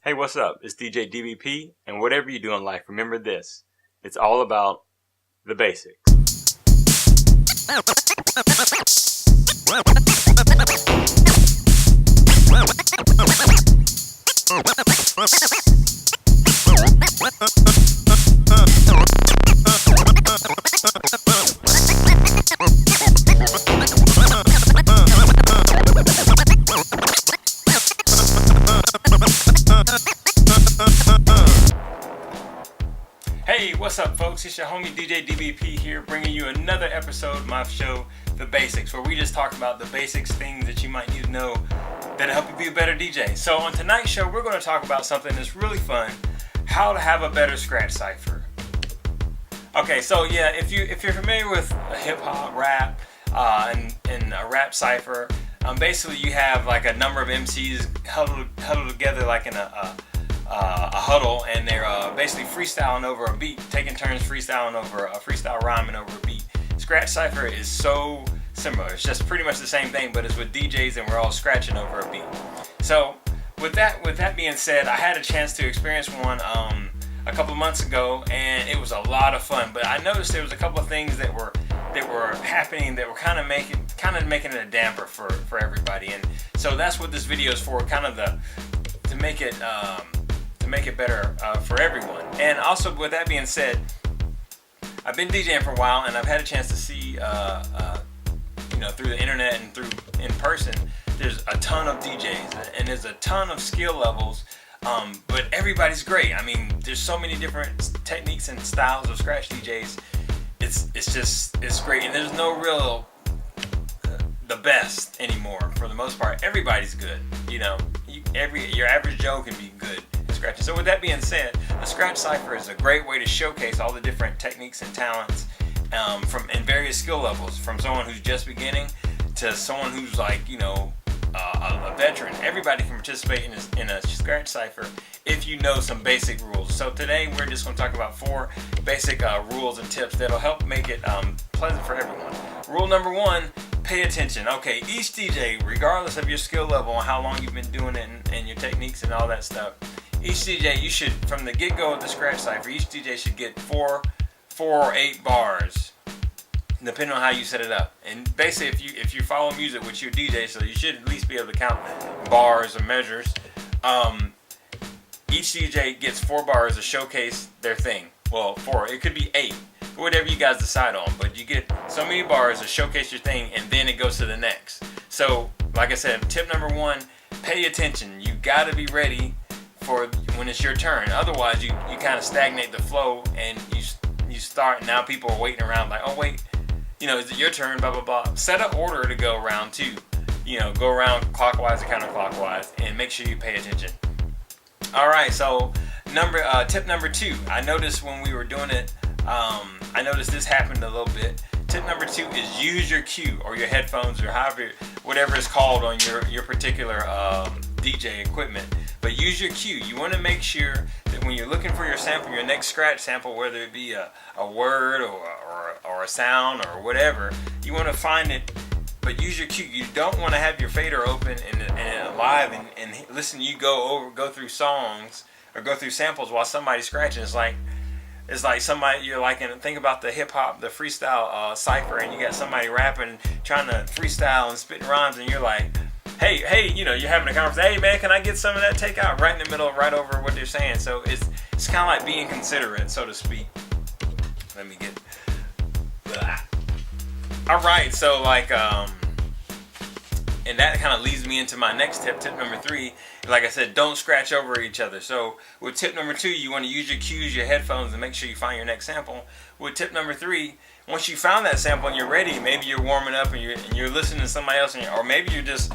Hey, what's up? It's DJ DBP, and whatever you do in life, remember this. It's all about the basics. Hey, what's up, folks? It's your homie DJ DBP here, bringing you another episode of my show, The Basics, where we just talk about the basics, things that you might need to know that'll help you be a better DJ. So on tonight's show, we're going to talk about something that's really fun: how to have a better scratch cipher. Okay, so yeah, if you're familiar with hip hop, rap, and a rap cipher, basically you have like a number of MCs huddled together like in a huddle, and they're basically freestyling over a beat, taking turns freestyling over a freestyle rhyming over a beat. Scratch cipher is so similar. It's just pretty much the same thing, but it's with DJs and we're all scratching over a beat. So with that being said, I had a chance to experience one a couple months ago, and it was a lot of fun. But I noticed there was a couple of things that were happening that were kind of making it a damper for everybody. And so that's what this video is for, kind of to make it better for everyone. And also, with that being said, I've been DJing for a while, and I've had a chance to see, through the internet and through in person, there's a ton of DJs, and there's a ton of skill levels, but everybody's great. I mean, there's so many different techniques and styles of scratch DJs. It's great, and there's no real the best anymore. For the most part, everybody's good. Your average Joe can be good at scratching. So with that being said, a scratch cipher is a great way to showcase all the different techniques and talents in various skill levels, from someone who's just beginning to someone who's like a veteran. Everybody can participate in a scratch cipher if you know some basic rules. So today we're just going to talk about 4 basic rules and tips that'll help make it pleasant for everyone. Rule number 1: pay attention. Okay, each DJ, regardless of your skill level and how long you've been doing it and your techniques and all that stuff, each DJ, you should, from the get-go of the scratch cipher, each DJ should get 4 or 8 bars, depending on how you set it up. And basically, if you follow music, which you're a DJ, so you should at least be able to count bars or measures. Each DJ gets 4 bars to showcase their thing. Well, 4. It could be 8. Whatever you guys decide on. But you get so many bars to showcase your thing, and then it goes to the next. So, like I said, tip number 1, pay attention. You got to be ready for when it's your turn. Otherwise, you kind of stagnate the flow, and you start, and now people are waiting around like, oh, wait, is it your turn, blah, blah, blah. Set an order to go around too. Go around clockwise or counterclockwise, and make sure you pay attention. All right, so tip number 2. I noticed when we were doing it, I noticed this happened a little bit. Tip number 2 is use your cue or your headphones or whatever it's called on your particular DJ equipment. But use your cue. You want to make sure that when you're looking for your sample, your next scratch sample, whether it be a word or a sound or whatever, you want to find it. But use your cue. You don't want to have your fader open and live and listen to you go through songs or go through samples while somebody's scratching. It's like somebody, you're like, and think about the hip hop, the freestyle cipher, and you got somebody rapping, trying to freestyle and spitting rhymes, and you're like, hey, you're having a conversation. Hey man, can I get some of that takeout right in the middle, right over what they're saying? So it's kind of like being considerate, so to speak. Let me get. All right, so and that kind of leads me into my next tip number 3. Like I said, don't scratch over each other. So with tip number 2, you want to use your cues, your headphones, and make sure you find your next sample. With tip number 3, once you found that sample and you're ready, maybe you're warming up and you're listening to somebody else, or maybe you're just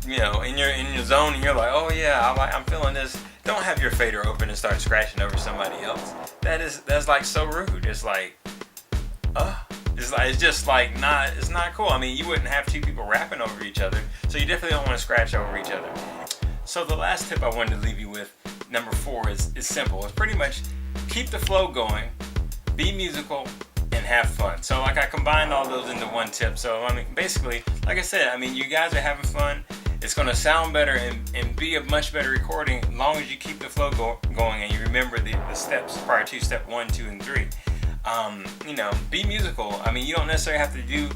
in your zone and you're like, oh yeah, I'm feeling this. Don't have your fader open and start scratching over somebody else. That's like so rude. It's like, it's not cool. I mean, you wouldn't have 2 people rapping over each other, so you definitely don't want to scratch over each other. So the last tip I wanted to leave you with, number 4, is simple. It's pretty much keep the flow going, be musical, and have fun. So I combined all those into one tip. So basically, like I said, you guys are having fun, It's going to sound better and be a much better recording as long as you keep the flow going and you remember the steps prior to step 1, 2, and 3. Be musical. I mean, you don't necessarily have to do,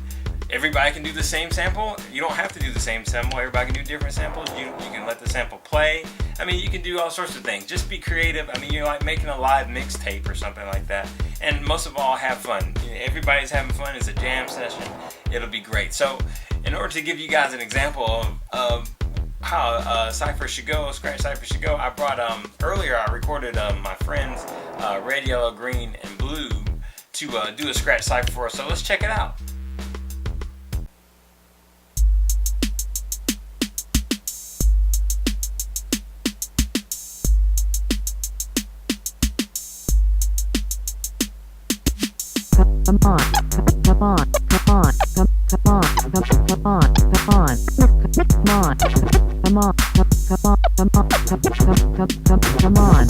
everybody can do the same sample. You don't have to do the same sample. Everybody can do different samples. You can let the sample play. I mean, you can do all sorts of things. Just be creative. I mean, you're like making a live mixtape or something like that. And most of all, have fun. Everybody's having fun. It's a jam session. It'll be great. So, in order to give you guys an example of how Cypher should go, Scratch Cypher should go, I brought, earlier I recorded my friends Red, Yellow, Green, and Blue to do a Scratch Cypher for us. So let's check it out. Come on, come on, come on, come on, come on, come on, come on, come on, come on, come on.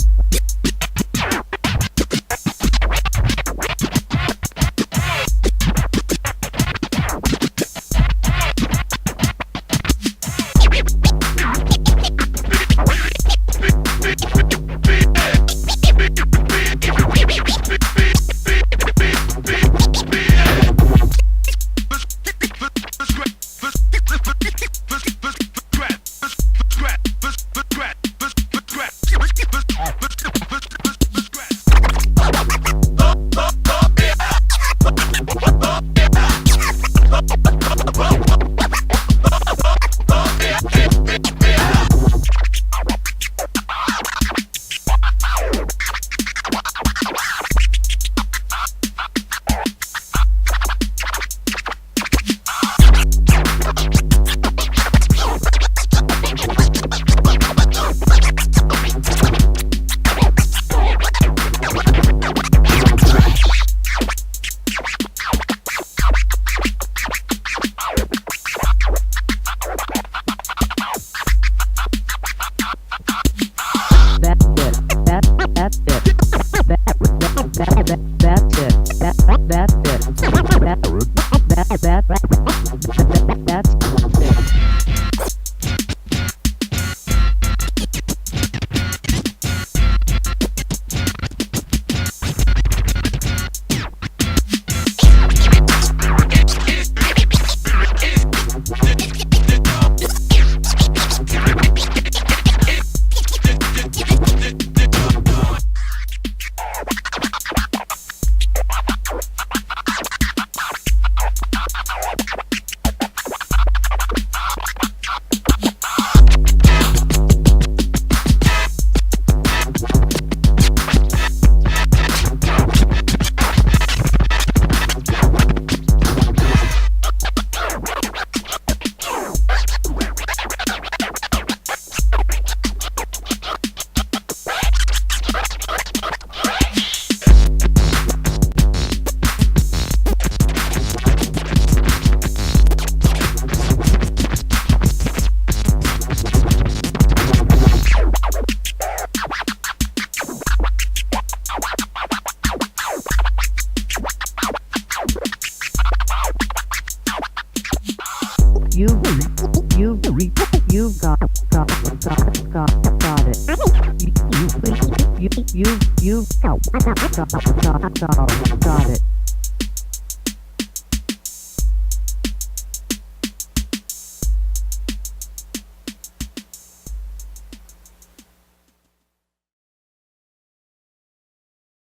You've got it.